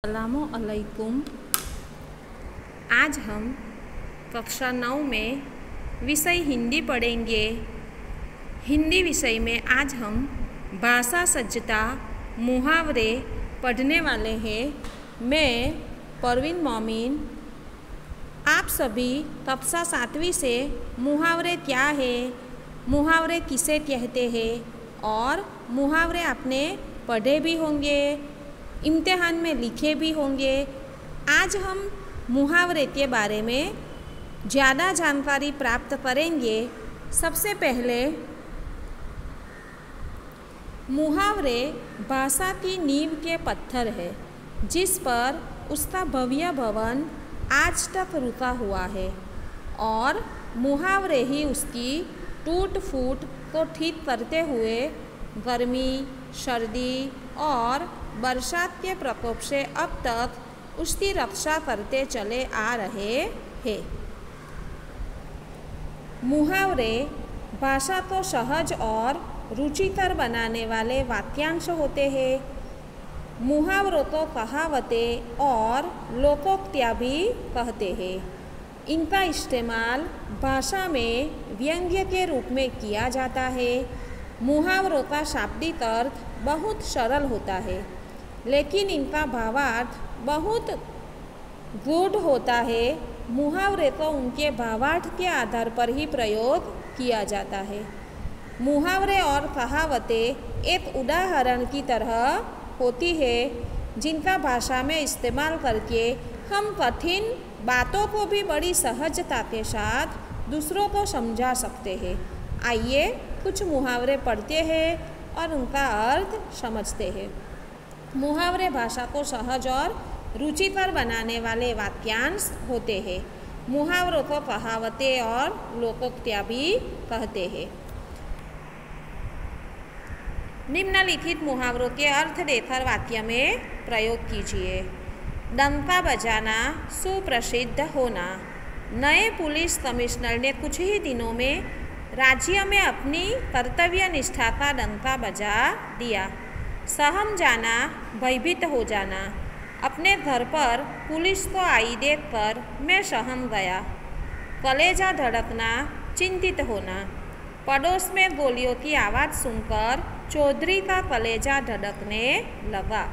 अस्सलामुअलैकुम। आज हम कक्षा 9 में विषय हिंदी पढ़ेंगे। हिंदी विषय में आज हम भाषा सज्जता मुहावरे पढ़ने वाले हैं। मैं परवीन मोमिन आप सभी कक्षा 7वीं से मुहावरे क्या है, मुहावरे किसे कहते हैं और मुहावरे आपने पढ़े भी होंगे, इम्तिहान में लिखे भी होंगे। आज हम मुहावरे के बारे में ज़्यादा जानकारी प्राप्त करेंगे। सबसे पहले मुहावरे भाषा की नींव के पत्थर है, जिस पर उसका भव्य भवन आज तक रुका हुआ है और मुहावरे ही उसकी टूट फूट को ठीक करते हुए गर्मी, सर्दी और बरसात के प्रकोप से अब तक उसकी रक्षा करते चले आ रहे हैं। मुहावरे भाषा को सहज और रुचिकर बनाने वाले वाक्यांश होते हैं। मुहावरों को कहावतें और लोकोक्तियाँ भी कहते हैं। इनका इस्तेमाल भाषा में व्यंग्य के रूप में किया जाता है। मुहावरों का शाब्दिक अर्थ बहुत सरल होता है, लेकिन इनका भावार्थ बहुत गूढ़ होता है। मुहावरे को उनके भावार्थ के आधार पर ही प्रयोग किया जाता है। मुहावरे और कहावतें एक उदाहरण की तरह होती है, जिनका भाषा में इस्तेमाल करके हम कठिन बातों को भी बड़ी सहजता के साथ दूसरों को समझा सकते हैं। आइए कुछ मुहावरे पढ़ते हैं और उनका अर्थ समझते हैं। मुहावरे भाषा को सहज और रुचिकर बनाने वाले वाक्यांश होते हैं। मुहावरों को कहावतें और लोकोक्तियाँ भी कहते हैं। निम्नलिखित मुहावरों के अर्थ देकर वाक्य में प्रयोग कीजिए। डंका बजाना, सुप्रसिद्ध होना। नए पुलिस कमिश्नर ने कुछ ही दिनों में राज्य में अपनी कर्तव्य निष्ठा का डंका बजा दिया। सहम जाना, भयभीत हो जाना। अपने घर पर पुलिस को आई देखकर मैं सहम गया। कलेजा धड़कना, चिंतित होना। पड़ोस में गोलियों की आवाज़ सुनकर चौधरी का कलेजा धड़कने लगा।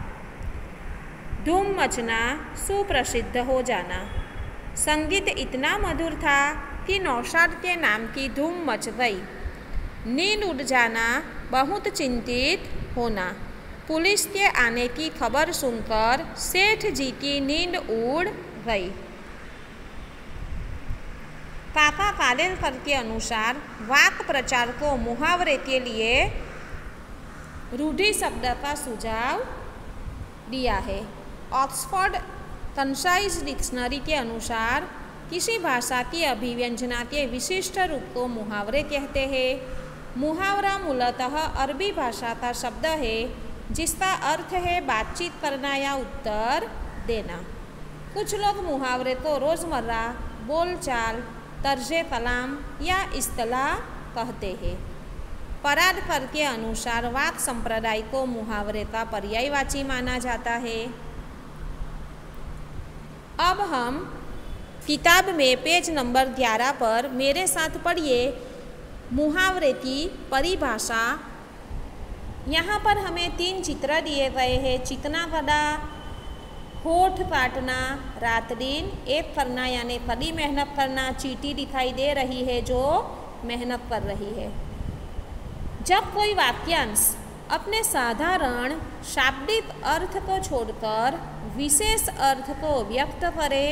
धूम मचना, सुप्रसिद्ध हो जाना। संगीत इतना मधुर था कि नौशाद के नाम की धूम मच गई। नींद उड़ जाना, बहुत चिंतित होना। पुलिस के आने की खबर सुनकर सेठ जी की नींद उड़ गई। काका कालेलकर के अनुसार वाक्य प्रचार को मुहावरे के लिए रूढ़ि शब्द का सुझाव दिया है। ऑक्सफोर्ड कंसाइज डिक्शनरी के अनुसार किसी भाषा की अभिव्यंजना के विशिष्ट रूप को मुहावरे कहते हैं। मुहावरा मूलतः अरबी भाषा का शब्द है, जिसका अर्थ है बातचीत करना या उत्तर देना। कुछ लोग मुहावरे को रोज़मर्रा बोलचाल, तर्जे कलाम या इस्तिलाह कहते हैं। पराडकर के अनुसार वाक्य संप्रदाय को मुहावरे का पर्यायवाची माना जाता है। अब हम किताब में पेज नंबर 11 पर मेरे साथ पढ़िए मुहावरे की परिभाषा। यहाँ पर हमें 3 चित्र दिए गए हैं। चिकना गधा, होठ काटना, रात दिन एक करना यानी कड़ी मेहनत करना। चींटी दिखाई दे रही है जो मेहनत कर रही है। जब कोई वाक्यांश अपने साधारण शाब्दिक अर्थ को छोड़कर विशेष अर्थ को व्यक्त करे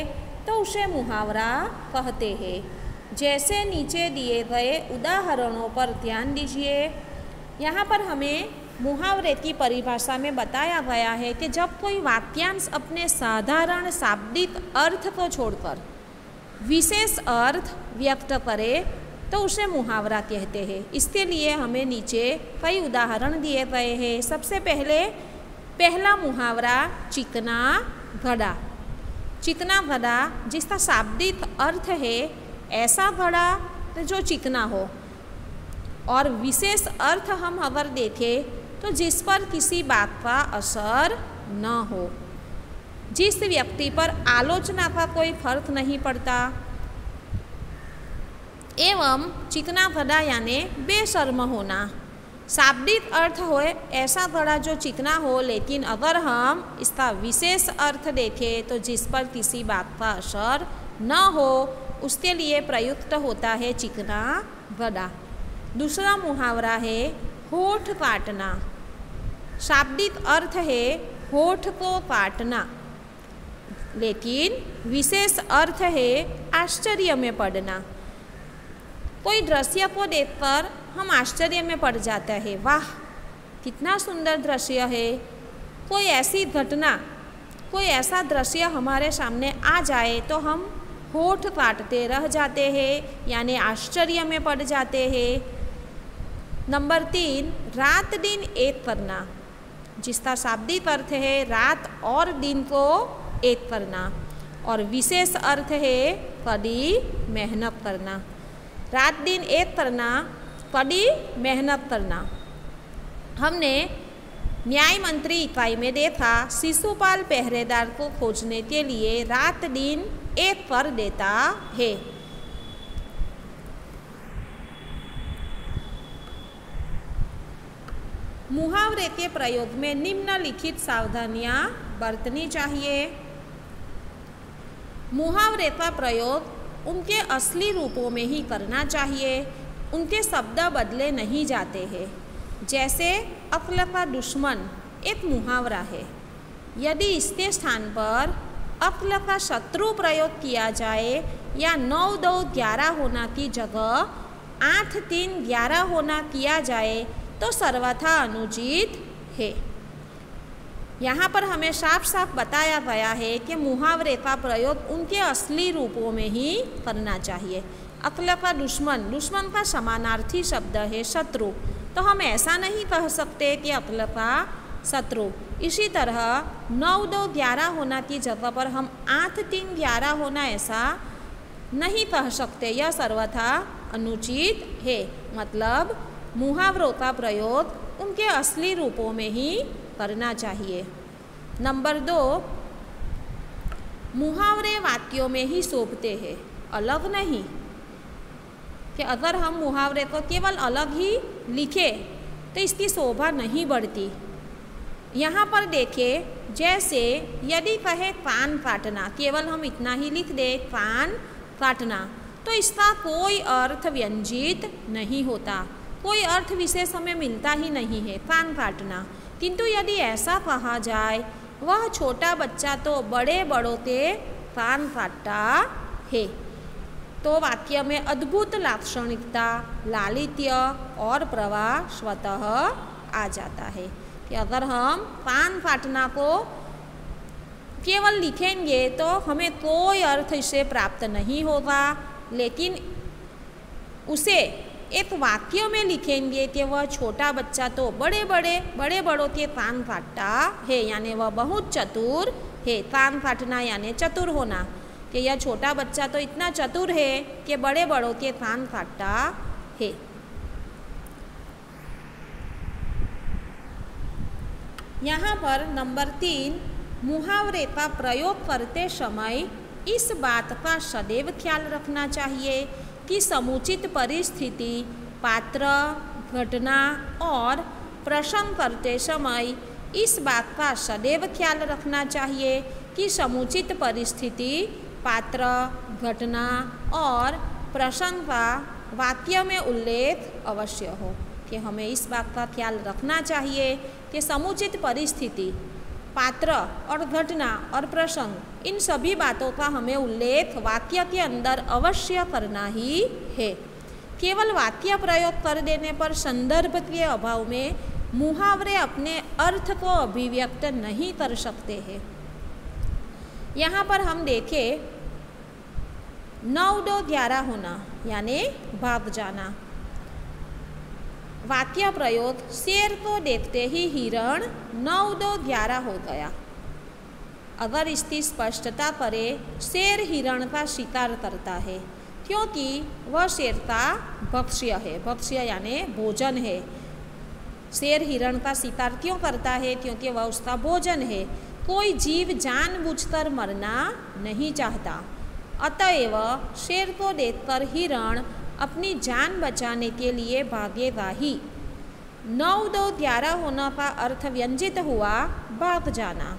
तो उसे मुहावरा कहते हैं। जैसे नीचे दिए गए उदाहरणों पर ध्यान दीजिए। यहाँ पर हमें मुहावरे की परिभाषा में बताया गया है कि जब कोई वाक्यांश अपने साधारण शाब्दिक अर्थ को छोड़कर विशेष अर्थ व्यक्त करे तो उसे मुहावरा कहते हैं। इसके लिए हमें नीचे कई उदाहरण दिए गए हैं। सबसे पहला मुहावरा चिकना घड़ा। चिकना घड़ा जिसका शाब्दिक अर्थ है ऐसा घड़ा जो चिकना हो, और विशेष अर्थ हम अगर देखें तो जिस पर किसी बात का असर न हो। जिस व्यक्ति पर आलोचना का कोई फर्क नहीं पड़ता। एवं चिकना गधा यानी बेशर्म होना। शाब्दिक अर्थ हो ऐसा गधा जो चिकना हो, लेकिन अगर हम इसका विशेष अर्थ देखें तो जिस पर किसी बात का असर न हो उसके लिए प्रयुक्त होता है चिकना गधा। दूसरा मुहावरा है होठ काटना। शाब्दिक अर्थ है होठ को काटना, लेकिन विशेष अर्थ है आश्चर्य में पड़ना। कोई दृश्य को देखकर हम आश्चर्य में पड़ जाता है, वाह कितना सुंदर दृश्य है। कोई ऐसी घटना, कोई ऐसा दृश्य हमारे सामने आ जाए तो हम होठ काटते रह जाते हैं, यानी आश्चर्य में पड़ जाते हैं। नंबर 3, रात दिन एक करना, जिसका शाब्दिक अर्थ है रात और दिन को एक करना और विशेष अर्थ है कड़ी मेहनत करना। रात दिन एक करना, कड़ी मेहनत करना। हमने न्याय मंत्री इकाई में देखा, शिशुपाल पहरेदार को खोजने के लिए रात दिन एक कर देता है। मुहावरे के प्रयोग में निम्नलिखित सावधानियां बरतनी चाहिए। मुहावरे का प्रयोग उनके असली रूपों में ही करना चाहिए, उनके शब्द बदले नहीं जाते हैं। जैसे अक्ल का दुश्मन एक मुहावरा है, यदि इसके स्थान पर अक्ल का शत्रु प्रयोग किया जाए या 9 2 11 होना की जगह 8 3 11 होना किया जाए तो सर्वथा अनुचित है। यहाँ पर हमें साफ साफ बताया गया है कि मुहावरे का प्रयोग उनके असली रूपों में ही करना चाहिए। अक्ल का दुश्मन, दुश्मन का समानार्थी शब्द है शत्रु, तो हम ऐसा नहीं कह सकते कि अक्ल का शत्रु। इसी तरह 9 2 11 होना की जगह पर हम 8 3 11 होना ऐसा नहीं कह सकते, यह सर्वथा अनुचित है। मतलब मुहावरों का प्रयोग उनके असली रूपों में ही करना चाहिए। नंबर 2, मुहावरे वाक्यों में ही शोभते हैं, अलग नहीं। कि अगर हम मुहावरे को केवल अलग ही लिखें तो इसकी शोभा नहीं बढ़ती। यहाँ पर देखें, जैसे यदि कहे कान काटना, केवल हम इतना ही लिख दें कान काटना, तो इसका कोई अर्थ व्यंजित नहीं होता, कोई अर्थ विशेष हमें मिलता ही नहीं है कान काटना। किंतु यदि ऐसा कहा जाए, वह छोटा बच्चा तो बड़े बड़ों के कान काटता है, तो वाक्य में अद्भुत लाक्षणिकता, लालित्य और प्रवाह स्वतः आ जाता है। कि अगर हम कान काटना को केवल लिखेंगे तो हमें कोई अर्थ इससे प्राप्त नहीं होगा, लेकिन उसे एक वाक्य में लिखेंगे कि वह छोटा बच्चा तो बड़े बड़ों के कान काटता है, यानी वह बहुत चतुर है। कान काटना यानी चतुर होना, कि यह छोटा बच्चा तो इतना चतुर है कि बड़े बड़ों के कान काटता है। यहाँ पर नंबर 3, मुहावरे का प्रयोग करते समय इस बात का सदैव ख्याल रखना चाहिए कि समुचित परिस्थिति, पात्र, घटना और प्रसंग करते समय इस बात का सदैव ख्याल रखना चाहिए कि समुचित परिस्थिति, पात्र, घटना और प्रसंग का वाक्य में उल्लेख अवश्य हो। कि हमें इस बात का ख्याल रखना चाहिए कि समुचित परिस्थिति, पात्र और घटना और प्रसंग, इन सभी बातों का हमें उल्लेख वाक्य के अंदर अवश्य करना ही है। केवल वाक्य प्रयोग कर देने पर संदर्भ के अभाव में मुहावरे अपने अर्थ को अभिव्यक्त नहीं कर सकते हैं। यहाँ पर हम देखें 9 2 11 होना यानी भाग जाना। वाक्य प्रयोग, शेर को देखते ही हिरण 9 2 11 हो गया। अगर इसकी स्पष्टता करें, शेर हिरण का शिकार करता है क्योंकि वह शेर का भक्ष्य है। भक्ष्य यानी भोजन है। शेर हिरण का शिकार क्यों करता है? क्योंकि वह उसका भोजन है। कोई जीव जानबूझकर मरना नहीं चाहता, अतएव शेर को देखकर हिरण अपनी जान बचाने के लिए भागेगा ही। 9, 2, 11 होना का अर्थ व्यंजित हुआ भाग जाना।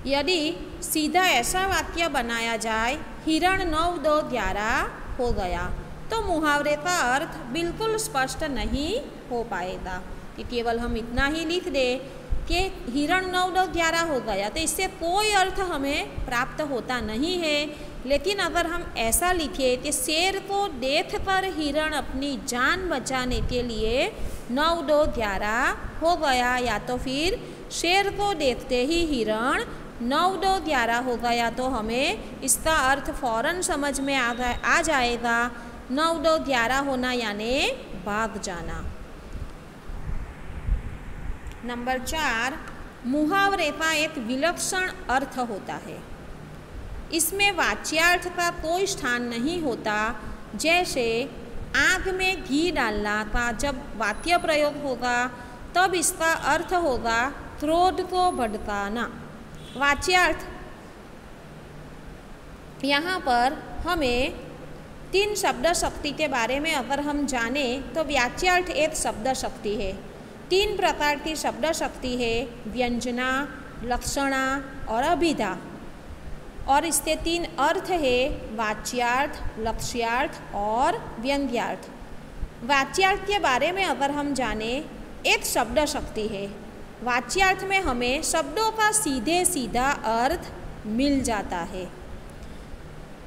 यदि सीधा ऐसा वाक्य बनाया जाए हिरण 9, 2, 11 हो गया, तो मुहावरे का अर्थ बिल्कुल स्पष्ट नहीं हो पाएगा कि केवल हम इतना ही लिख दें कि हिरण 9, 2, 11 हो गया, तो इससे कोई अर्थ हमें प्राप्त होता नहीं है। लेकिन अगर हम ऐसा लिखें कि शेर को देखकर हिरण अपनी जान बचाने के लिए 9, 2, 11 हो गया, या तो फिर शेर को देखते ही हिरण 9, 2, 11 हो गया, तो हमें इसका अर्थ फौरन समझ में आ जाएगा। 9, 2, 11 होना यानी भाग जाना। नंबर 4, मुहावरे का एक विलक्षण अर्थ होता है। इसमें वाच्यार्थ का कोई स्थान नहीं होता। जैसे आग में घी डालना का जब वाक्य प्रयोग होगा तब इसका अर्थ होगा क्रोध को भड़काना। वाच्यार्थ यहाँ पर हमें 3 शब्द शक्ति के बारे में अगर हम जाने तो वाच्यार्थ एक शब्द शक्ति है। 3 प्रकार की शब्द शक्ति है, व्यंजना, लक्षणा और अभिधा। और इसके 3 अर्थ है, वाच्यार्थ, लक्ष्यार्थ और व्यंग्यार्थ। वाच्यार्थ के बारे में अगर हम जाने, एक शब्द शक्ति है। वाच्यार्थ में हमें शब्दों का सीधे सीधा अर्थ मिल जाता है।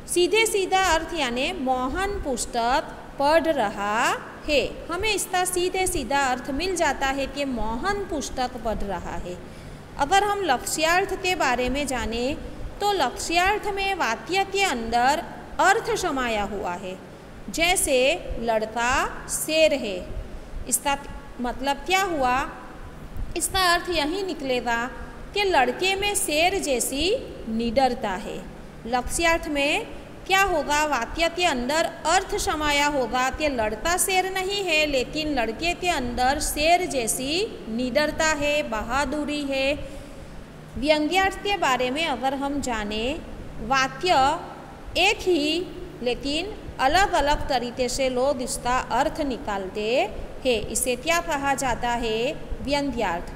सीधे सीधा अर्थ यानी मोहन पुस्तक पढ़ रहा है, हमें इसका सीधे सीधा अर्थ मिल जाता है कि मोहन पुस्तक पढ़ रहा है। अगर हम लक्ष्यार्थ के बारे में जाने तो लक्ष्यार्थ में वाक्य के अंदर अर्थ समाया हुआ है। जैसे लड़का शेर है, इसका मतलब क्या हुआ? इसका अर्थ यही निकलेगा कि लड़के में शेर जैसी निडरता है। लक्ष्यार्थ में क्या होगा? वाक्य के अंदर अर्थ समाया होगा कि लड़का शेर नहीं है, लेकिन लड़के के अंदर शेर जैसी निडरता है, बहादुरी है। व्यंग्यार्थ के बारे में अगर हम जाने, वाक्य एक ही लेकिन अलग अलग तरीके से लोग इसका अर्थ निकालते हैं, इसे क्या कहा जाता है? व्यंग्यार्थ।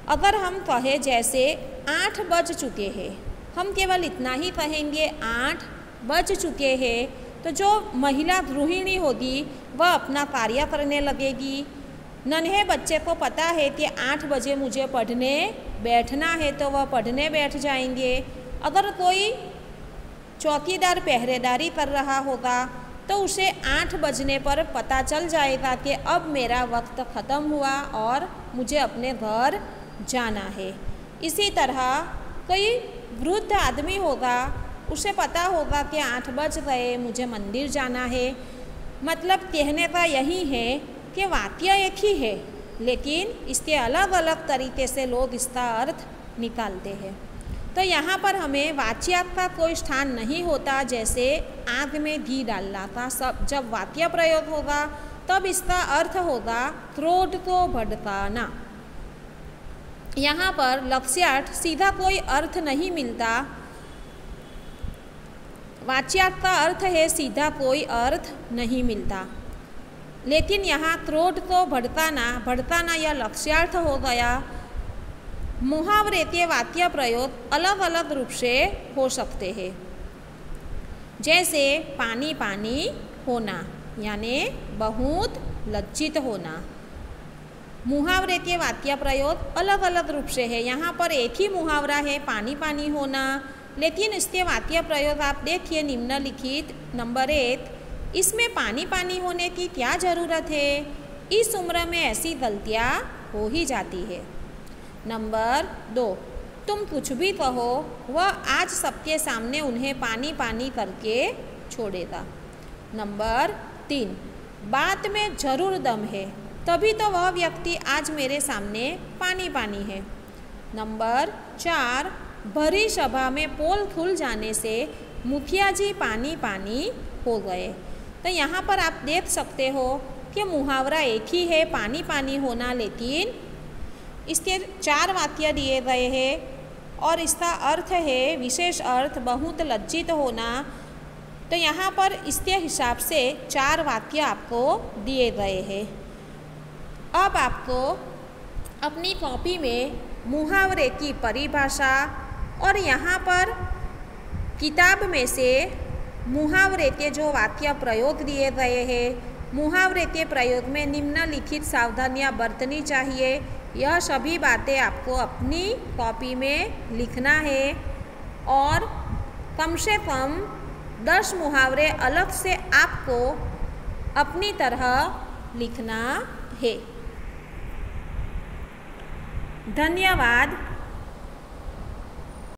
अगर हम कहें जैसे 8 बज चुके हैं, हम केवल इतना ही कहेंगे 8 बज चुके हैं, तो जो महिला गृहिणी होगी वह अपना कार्य करने लगेगी। नन्हे बच्चे को पता है कि 8 बजे मुझे पढ़ने बैठना है, तो वह पढ़ने बैठ जाएंगे। अगर कोई चौकीदार पहरेदारी कर रहा होगा तो उसे 8 बजने पर पता चल जाएगा कि अब मेरा वक्त ख़त्म हुआ और मुझे अपने घर जाना है। इसी तरह कोई वृद्ध आदमी होगा, उसे पता होगा कि 8 बज गए, मुझे मंदिर जाना है। मतलब कहने का यही है कि वाक्य एक ही है, लेकिन इसके अलग अलग तरीके से लोग इसका अर्थ निकालते हैं। तो यहाँ पर हमें वाच्यार्थ का कोई स्थान नहीं होता। जैसे आग में घी डालना था, सब जब वाक्य प्रयोग होगा तब इसका अर्थ होगा क्रोध को भड़काना। यहाँ पर लक्ष्यार्थ सीधा कोई अर्थ नहीं मिलता। वाच्यार्थ का अर्थ है सीधा कोई अर्थ नहीं मिलता, लेकिन यहाँ क्रोध को भड़काना या लक्ष्यार्थ हो गया। मुहावरे के वाक्य प्रयोग अलग अलग रूप से हो सकते हैं। जैसे पानी पानी होना यानी बहुत लज्जित होना। मुहावरे के वाक्य प्रयोग अलग अलग रूप से है। यहाँ पर एक ही मुहावरा है, पानी पानी होना, लेकिन इसके वाक्य प्रयोग आप देखिए निम्नलिखित। नंबर 1, इसमें पानी पानी होने की क्या ज़रूरत है? इस उम्र में ऐसी गलतियाँ हो ही जाती है। नंबर 2, तुम कुछ भी कहो वह आज सबके सामने उन्हें पानी पानी करके छोड़ेगा। नंबर 3, बात में जरूर दम है, तभी तो वह व्यक्ति आज मेरे सामने पानी पानी है। नंबर 4, भरी सभा में पोल खुल जाने से मुखिया जी पानी पानी हो गए। तो यहाँ पर आप देख सकते हो कि मुहावरा एक ही है, पानी पानी होना, लेकिन इसके 4 वाक्य दिए गए हैं और इसका अर्थ है विशेष अर्थ बहुत लज्जित होना। तो यहाँ पर इसके हिसाब से 4 वाक्य आपको दिए गए हैं। अब आपको अपनी कॉपी में मुहावरे की परिभाषा और यहाँ पर किताब में से मुहावरे के जो वाक्य प्रयोग दिए गए हैं, मुहावरे के प्रयोग में निम्नलिखित सावधानियाँ बरतनी चाहिए, यह सभी बातें आपको अपनी कॉपी में लिखना है और कम से कम 10 मुहावरे अलग से आपको अपनी तरह लिखना है। धन्यवाद।